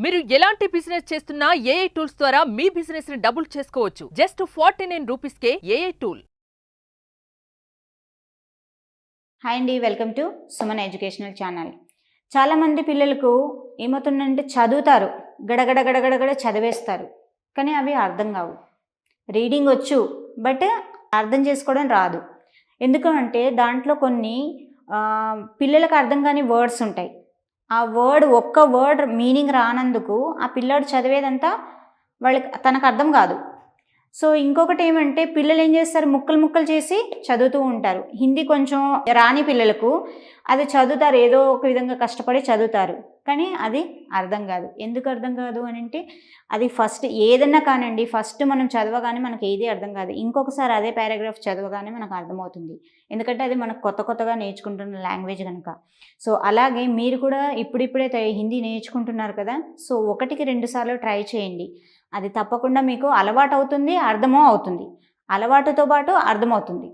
మీరు ఎలాంటి బిజినెస్ చేస్తున్నా ఏఐ టూల్స్ ద్వారా మీ బిజినెస్ ని డబుల్ చేసుకోవచ్చు. జస్ట్ 49 రూపీస్కే ఏఐ టూల్. హాయ్ అండి, welcome to Suman educational channel. చాలామంది పిల్లలకు ఏమవుతుందంటే చదువుతారు, గడగడ గడగడగడ చదివేస్తారు, కానీ అవి అర్థం కావు. రీడింగ్ వచ్చు, బట్ అర్థం చేసుకోవడం రాదు. ఎందుకంటే దాంట్లో కొన్ని పిల్లలకు అర్థం కాని వర్డ్స్ ఉంటాయి. ఆ ఒక్క వర్డ్ మీనింగ్ రానందుకు ఆ పిల్లాడు చదివేదంతా తనకు అర్థం కాదు. సో ఇంకొకటి ఏమంటే పిల్లలు ఏం చేస్తారు, ముక్కలు చేసి చదువుతూ ఉంటారు. హిందీ కొంచెం రాని పిల్లలకు అది చదువుతారు, ఏదో ఒక విధంగా కష్టపడి చదువుతారు, కానీ అది అర్థం కాదు. ఎందుకు అర్థం కాదు అని అంటే అది ఫస్ట్ ఏదన్నా కానండి, ఫస్ట్ మనం చదవగానే మనకి ఏది అర్థం కాదు, ఇంకొకసారి అదే పారాగ్రాఫ్ చదవగానే మనకు అర్థమవుతుంది. ఎందుకంటే అది మనకు కొత్తగా నేర్చుకుంటున్న లాంగ్వేజ్ కనుక. సో అలాగే మీరు కూడా ఇప్పుడిప్పుడే హిందీ నేర్చుకుంటున్నారు కదా, సో 1-2 సార్లు ట్రై చేయండి. అది తప్పకుండా మీకు అలవాటు అవుతుంది, అర్థమూ అవుతుంది. అలవాటుతో పాటు అర్థమవుతుంది.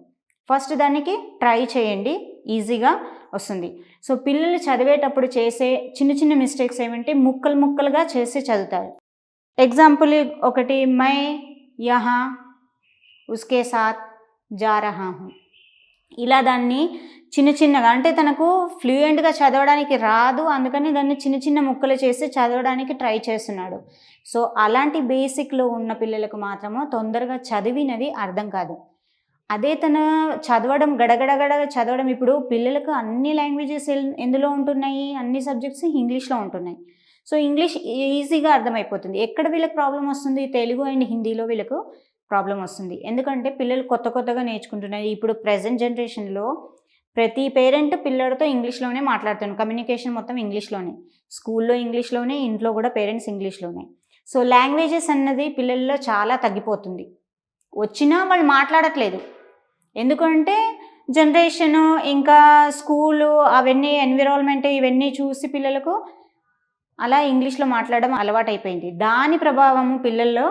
ఫస్ట్ దానికి ట్రై చేయండి, ఈజీగా వస్తుంది. సో పిల్లలు చదివేటప్పుడు చేసే చిన్న మిస్టేక్స్ ఏమంటే ముక్కలుగా చేసి చదువుతారు. ఎగ్జాంపుల్ ఒకటి, మై యహా ఉస్కే సాత్ జా రహా హూ, ఇలా దాన్ని చిన్నగా అంటే తనకు ఫ్లూయెంట్గా చదవడానికి రాదు, అందుకని దాన్ని చిన్న ముక్కలు చేసి చదవడానికి ట్రై చేస్తున్నాడు. సో అలాంటి బేసిక్లో ఉన్న పిల్లలకు మాత్రము తొందరగా చదివినది అర్థం కాదు. అదే తన చదవడం గడగడ చదవడం, ఇప్పుడు పిల్లలకు అన్ని లాంగ్వేజెస్ ఎందులో ఉంటున్నాయి, అన్ని సబ్జెక్ట్స్ ఇంగ్లీష్లో ఉంటున్నాయి. సో ఇంగ్లీష్ ఈజీగా అర్థమైపోతుంది. ఎక్కడ వీళ్ళకి ప్రాబ్లం వస్తుంది, తెలుగు అండ్ హిందీలో వీళ్ళకు ప్రాబ్లం వస్తుంది. ఎందుకంటే పిల్లలు కొత్తగా నేర్చుకుంటున్నారు. ఇప్పుడు ప్రజెంట్ జనరేషన్లో ప్రతి పేరెంట్ పిల్లలతో ఇంగ్లీష్లోనే మాట్లాడుతున్నారు. కమ్యూనికేషన్ మొత్తం ఇంగ్లీష్లోనే, స్కూల్లో ఇంగ్లీష్లోనే, ఇంట్లో కూడా పేరెంట్స్ ఇంగ్లీష్లోనే. సో లాంగ్వేజెస్ అన్నది పిల్లల్లో చాలా తగ్గిపోతుంది. వచ్చినా వాళ్ళు మాట్లాడట్లేదు. ఎందుకంటే జనరేషను ఇంకా స్కూలు అవన్నీ ఎన్విరాన్మెంట్ ఇవన్నీ చూసి పిల్లలకు అలా ఇంగ్లీష్లో మాట్లాడడం అలవాటైపోయింది. దాని ప్రభావము పిల్లల్లో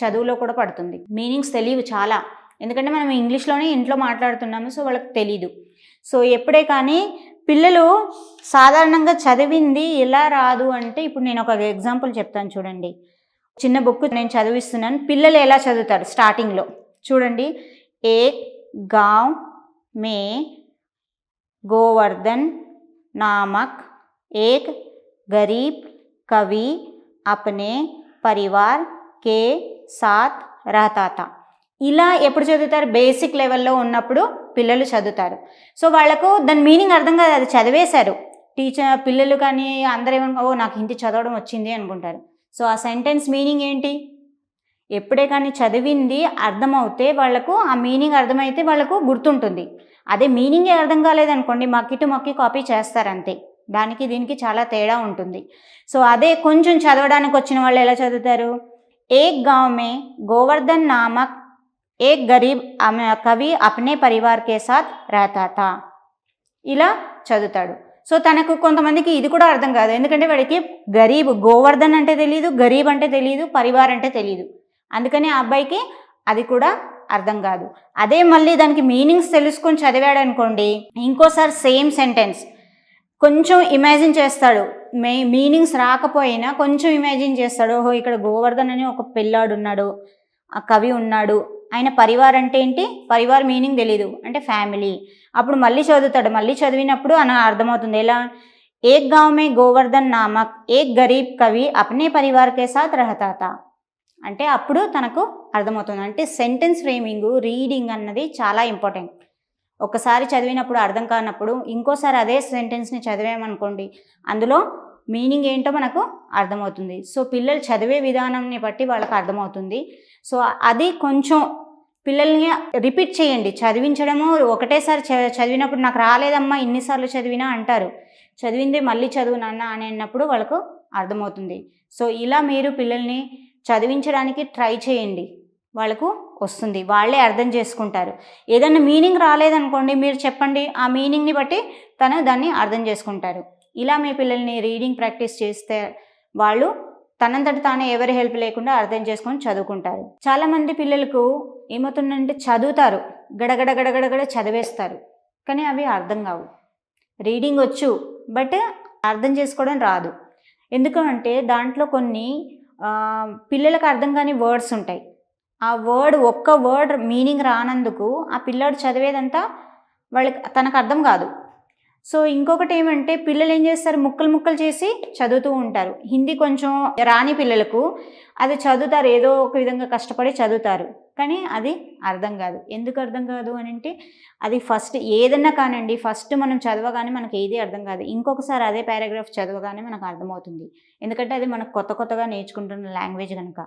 చదువులో కూడా పడుతుంది. మీనింగ్స్ తెలియవు చాలా, ఎందుకంటే మనం ఇంగ్లీష్లోనే ఇంట్లో మాట్లాడుతున్నాము, సో వాళ్ళకి తెలీదు. సో ఎప్పుడే కానీ పిల్లలు సాధారణంగా చదివింది ఎలా రాదు అంటే, ఇప్పుడు నేను ఒక ఎగ్జాంపుల్ చెప్తాను చూడండి. చిన్న బుక్ నేను చదివిస్తున్నాను, పిల్లలు ఎలా చదువుతారు స్టార్టింగ్లో చూడండి. ఏక్ గాంవ్ మే గోవర్ధన్ నామక్ ఏక్ గరీబ్ కవి అప్నే పరివార్ కే సాత్ రహతా థా. ఇలా ఎప్పుడు చదువుతారు, బేసిక్ లెవెల్లో ఉన్నప్పుడు పిల్లలు చదువుతారు. సో వాళ్ళకు దాని మీనింగ్ అర్థం కాదు, అది చదివేశారు. పిల్లలు కానీ అందరూ ఏమనుకో, ఓ నాకు హిందీ చదవడం వచ్చింది అనుకుంటారు. సో ఆ సెంటెన్స్ మీనింగ్ ఏంటి, ఎప్పుడే కానీ చదివింది అర్థమవుతే వాళ్ళకు ఆ మీనింగ్ అర్థమైతే వాళ్ళకు గుర్తుంటుంది. అదే మీనింగే అర్థం కాలేదనుకోండి, మక్కి కాపీ చేస్తారంతే. దానికి దీనికి చాలా తేడా ఉంటుంది. సో అదే కొంచెం చదవడానికి వచ్చిన వాళ్ళు ఎలా చదువుతారు, ఏక్ గాంవ్ మే గోవర్ధన్ నామక్ ఏక్ గరీబ్ కవి అప్నే పరివార్ కే సాత్ రహతా థా, ఇలా చదువుతాడు. సో తనకు కొంతమందికి ఇది కూడా అర్థం కాదు, ఎందుకంటే వాడికి గరీబ్, గోవర్ధన్ అంటే తెలియదు, గరీబ్ అంటే తెలియదు, పరివార్ అంటే తెలియదు. అందుకని ఆ అబ్బాయికి అది కూడా అర్థం కాదు. అదే మళ్ళీ దానికి మీనింగ్స్ తెలుసుకొని చదివాడు అనుకోండి, ఇంకోసారి సేమ్ సెంటెన్స్ కొంచెం ఇమాజిన్ చేస్తాడు. మీనింగ్స్ రాకపోయినా కొంచెం ఇమాజిన్ చేస్తాడు. ఓహో ఇక్కడ గోవర్ధన్ అని ఒక పిల్లాడు ఉన్నాడు, ఆ కవి ఉన్నాడు, ఆయన పరివార్ అంటే ఏంటి, పరివార్ మీనింగ్ తెలీదు అంటే ఫ్యామిలీ. అప్పుడు మళ్ళీ చదువుతాడు, మళ్ళీ చదివినప్పుడు అర్థమవుతుంది. ఎలా, ఏక్ గాంవ్ మే గోవర్ధన్ నామక్ ఏక్ గరీబ్ కవి అప్నే పరివార్ కే సాత్ రహతా థా అంటే అప్పుడు తనకు అర్థమవుతుంది. అంటే సెంటెన్స్ ఫ్రేమింగ్, రీడింగ్ అన్నది చాలా ఇంపార్టెంట్. ఒకసారి చదివినప్పుడు అర్థం కానప్పుడు ఇంకోసారి అదే సెంటెన్స్ని చదివామనుకోండి, అందులో మీనింగ్ ఏంటో మనకు అర్థమవుతుంది. సో పిల్లలు చదివే విధానాన్ని బట్టి వాళ్ళకి అర్థమవుతుంది. సో అది కొంచెం పిల్లల్ని రిపీట్ చేయండి. చదివించడము ఒకటేసారి చదివినప్పుడు నాకు రాలేదమ్మా ఇన్నిసార్లు చదివినా అంటారు. చదివింది మళ్ళీ చదువు నాన్న అని అన్నప్పుడు వాళ్ళకు అర్థమవుతుంది. సో ఇలా మీరు పిల్లల్ని చదివించడానికి ట్రై చేయండి, వాళ్ళకు వస్తుంది, వాళ్ళే అర్థం చేసుకుంటారు. ఏదైనా మీనింగ్ రాలేదనుకోండి, మీరు చెప్పండి, ఆ మీనింగ్ని బట్టి దాన్ని అర్థం చేసుకుంటారు. ఇలా మీ పిల్లల్ని రీడింగ్ ప్రాక్టీస్ చేస్తే వాళ్ళు తనంతట తానే ఎవరి హెల్ప్ లేకుండా అర్థం చేసుకొని చదువుకుంటారు. చాలామంది పిల్లలకు ఏమవుతుందంటే చదువుతారు, గడగడ చదివేస్తారు, కానీ అవి అర్థం కావు. రీడింగ్ వచ్చు, బట్ అర్థం చేసుకోవడం రాదు. ఎందుకంటే దాంట్లో కొన్ని పిల్లలకు అర్థం కాని వర్డ్స్ ఉంటాయి. ఆ ఒక్క వర్డ్ మీనింగ్ రానందుకు ఆ పిల్లాడు చదివేదంతా తనకు అర్థం కాదు. సో ఇంకొకటి ఏమంటే పిల్లలు ఏం చేస్తారు, ముక్కలు ముక్కలు చేసి చదువుతూ ఉంటారు. హిందీ కొంచెం రాని పిల్లలకు అది చదువుతారు, ఏదో ఒక విధంగా కష్టపడి చదువుతారు, కానీ అది అర్థం కాదు. ఎందుకు అర్థం కాదు అని అంటే అది ఫస్ట్ ఏదన్నా కానండి, ఫస్ట్ మనం చదవగానే మనకి ఏది అర్థం కాదు, ఇంకొకసారి అదే పారాగ్రాఫ్ చదవగానే మనకు అర్థమవుతుంది. ఎందుకంటే అది మనకు కొత్తగా నేర్చుకుంటున్న లాంగ్వేజ్ కనుక.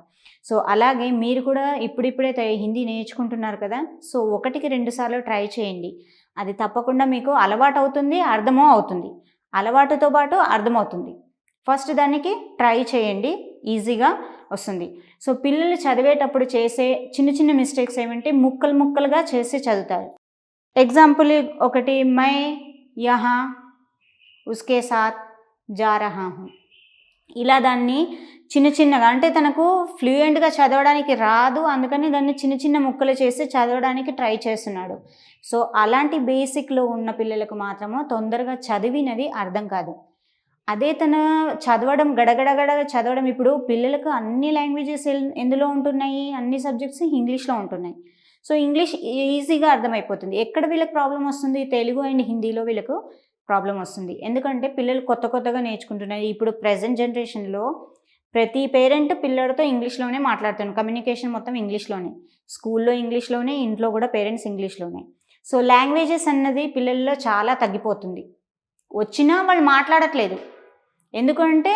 సో అలాగే మీరు కూడా ఇప్పుడిప్పుడే హిందీ నేర్చుకుంటున్నారు కదా, సో 1-2 సార్లు ట్రై చేయండి. అది తప్పకుండా మీకు అలవాటు అవుతుంది, అర్థమో అవుతుంది. అలవాటుతో పాటు అర్థమవుతుంది. ఫస్ట్ దానికి ట్రై చేయండి, ఈజీగా వస్తుంది. సో పిల్లలు చదివేటప్పుడు చేసే చిన్న చిన్న మిస్టేక్స్ ఏమంటే ముక్కలుగా చేసి చదువుతారు. ఎగ్జాంపుల్ ఒకటి, మై యహా ఉస్కే సాత్ జా రహా హూ, ఇలా దాన్ని చిన్నగా అంటే తనకు ఫ్లూయెంట్గా చదవడానికి రాదు, అందుకని దాన్ని చిన్న ముక్కలు చేసి చదవడానికి ట్రై చేస్తున్నాడు. సో అలాంటి బేసిక్లో ఉన్న పిల్లలకు మాత్రము తొందరగా చదివినది అర్థం కాదు. అదే తన చదవడం గడగడ చదవడం, ఇప్పుడు పిల్లలకు అన్ని లాంగ్వేజెస్ ఎందులో ఉంటున్నాయి, అన్ని సబ్జెక్ట్స్ ఇంగ్లీష్లో ఉంటున్నాయి. సో ఇంగ్లీష్ ఈజీగా అర్థమైపోతుంది. ఎక్కడ వీళ్ళకి ప్రాబ్లం వస్తుంది, తెలుగు అండ్ హిందీలో వీళ్ళకు ప్రాబ్లం వస్తుంది. ఎందుకంటే పిల్లలు కొత్తగా నేర్చుకుంటున్నారు. ఇప్పుడు ప్రజెంట్ జనరేషన్లో ప్రతి పేరెంట్ పిల్లడితో ఇంగ్లీష్లోనే మాట్లాడుతున్నారు. కమ్యూనికేషన్ మొత్తం ఇంగ్లీష్లోనే, స్కూల్లో ఇంగ్లీష్లోనే, ఇంట్లో కూడా పేరెంట్స్ ఇంగ్లీష్లోనే. సో లాంగ్వేజెస్ అన్నది పిల్లల్లో చాలా తగ్గిపోతుంది. వచ్చినా వాళ్ళు మాట్లాడట్లేదు. ఎందుకంటే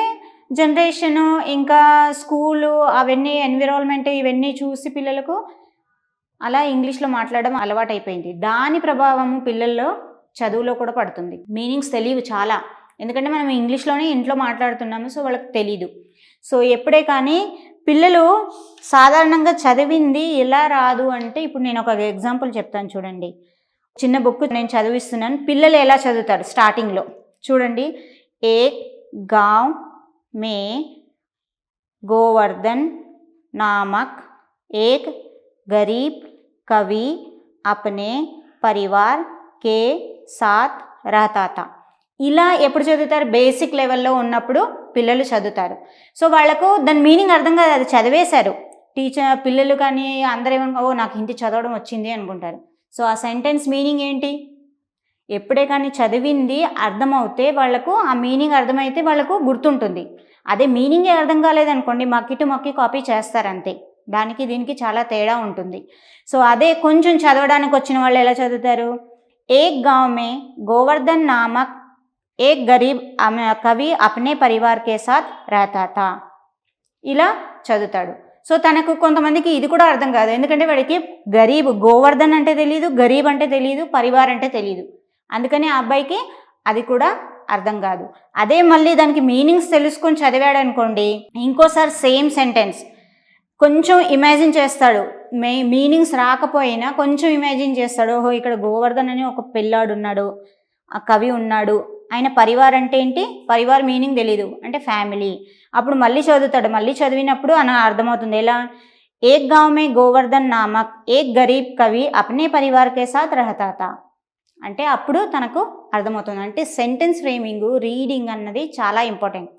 జనరేషను ఇంకా స్కూలు అవన్నీ ఎన్విరాన్మెంట్ ఇవన్నీ చూసి పిల్లలకు అలా ఇంగ్లీష్లో మాట్లాడడం అలవాటైపోయింది. దాని ప్రభావము పిల్లల్లో చదువులో కూడా పడుతుంది. మీనింగ్స్ తెలియవు చాలా, ఎందుకంటే మనం ఇంగ్లీష్లోనే ఇంట్లో మాట్లాడుతున్నాము, సో వాళ్ళకి తెలీదు. సో ఎప్పుడే కానీ పిల్లలు సాధారణంగా చదివింది ఎలా రాదు అంటే, ఇప్పుడు నేను ఒక ఎగ్జాంపుల్ చెప్తాను చూడండి. చిన్న బుక్ నేను చదివిస్తున్నాను, పిల్లలు ఎలా చదువుతారు స్టార్టింగ్లో చూడండి. ఏక్ గాంవ్ మే గోవర్ధన్ నామక్ ఏక్ గరీబ్ కవి అప్నే పరివార్ కే సాత్ రహతా థా. ఇలా ఎప్పుడు చదువుతారు, బేసిక్ లెవెల్లో ఉన్నప్పుడు పిల్లలు చదువుతారు. సో వాళ్ళకు దాని మీనింగ్ అర్థం కాదు, అది చదివేశారు. పిల్లలు కానీ అందరూ ఏమన్నా, ఓ నాకు హిందీ చదవడం వచ్చింది అనుకుంటారు. సో ఆ సెంటెన్స్ మీనింగ్ ఏంటి, ఎప్పుడే కానీ చదివింది అర్థమవుతే వాళ్ళకు ఆ మీనింగ్ అర్థమైతే వాళ్ళకు గుర్తుంటుంది. అదే మీనింగే అర్థం కాలేదనుకోండి, మక్కి కాపీ చేస్తారంతే. దానికి దీనికి చాలా తేడా ఉంటుంది. సో అదే కొంచెం చదవడానికి వచ్చిన వాళ్ళు ఎలా చదువుతారు, ఏక్ గాంవ్ మే గోవర్ధన్ నామక్ ఏక్ గరీబ్ కవి అప్నే పరివార్ కే సాత్ రహతా థా, ఇలా చదువుతాడు. సో తనకు కొంతమందికి ఇది కూడా అర్థం కాదు, ఎందుకంటే వాడికి గరీబ్ గోవర్ధన్ అంటే తెలియదు, గరీబ్ అంటే తెలియదు, పరివార్ అంటే తెలియదు. అందుకని ఆ అబ్బాయికి అది కూడా అర్థం కాదు. అదే మళ్ళీ దానికి మీనింగ్స్ తెలుసుకొని చదివాడు అనుకోండి, ఇంకోసారి సేమ్ సెంటెన్స్ కొంచెం ఇమాజిన్ చేస్తాడు. మీనింగ్స్ రాకపోయినా కొంచెం ఇమాజిన్ చేస్తాడు. ఓహో ఇక్కడ గోవర్ధన్ అని ఒక పిల్లాడు ఉన్నాడు, ఆ కవి ఉన్నాడు, ఆయన పరివార్ అంటే ఏంటి, పరివార్ మీనింగ్ తెలీదు అంటే ఫ్యామిలీ. అప్పుడు మళ్ళీ చదువుతాడు, మళ్ళీ చదివినప్పుడు అర్థమవుతుంది. ఎలా, ఏక్ గాంవ్ మే గోవర్ధన్ నామక్ ఏక్ గరీబ్ కవి అప్నే పరివార్ కే సాత్ రహతా థా అంటే అప్పుడు తనకు అర్థమవుతుంది. అంటే సెంటెన్స్ ఫ్రేమింగ్, రీడింగ్ అన్నది చాలా ఇంపార్టెంట్.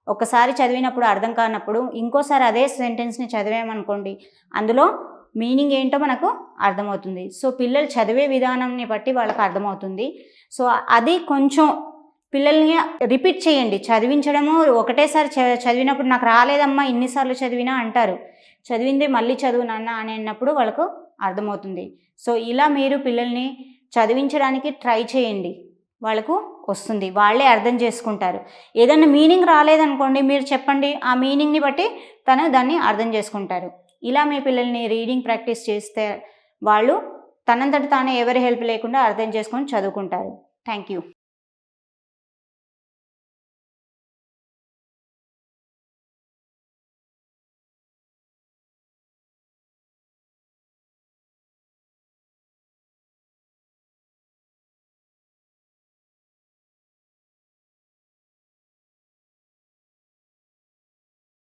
ఒకసారి చదివినప్పుడు అర్థం కానప్పుడు ఇంకోసారి అదే సెంటెన్స్ని చదివామనుకోండి, అందులో మీనింగ్ ఏంటో మనకు అర్థమవుతుంది. సో పిల్లలు చదివే విధానాన్ని బట్టి వాళ్ళకి అర్థమవుతుంది. సో అది కొంచెం పిల్లల్ని రిపీట్ చేయండి. చదివించడము ఒకటేసారి చదివినప్పుడు నాకు రాలేదమ్మా ఇన్నిసార్లు చదివినా అంటారు. చదివిందే మళ్ళీ చదువు నాన్న అని అన్నప్పుడు వాళ్ళకు అర్థమవుతుంది. సో ఇలా మీరు పిల్లల్ని చదివించడానికి ట్రై చేయండి, వాళ్ళకు వస్తుంది, వాళ్ళే అర్థం చేసుకుంటారు. ఏదైనా మీనింగ్ రాలేదనుకోండి మీరు చెప్పండి, ఆ మీనింగ్ని బట్టి తను దాన్ని అర్థం చేసుకుంటారు. ఇలా మీ పిల్లల్ని రీడింగ్ ప్రాక్టీస్ చేస్తే వాళ్ళు తనంతట తానే ఎవరి హెల్ప్ లేకుండా అర్థం చేసుకొని చదువుకుంటారు. Thank you.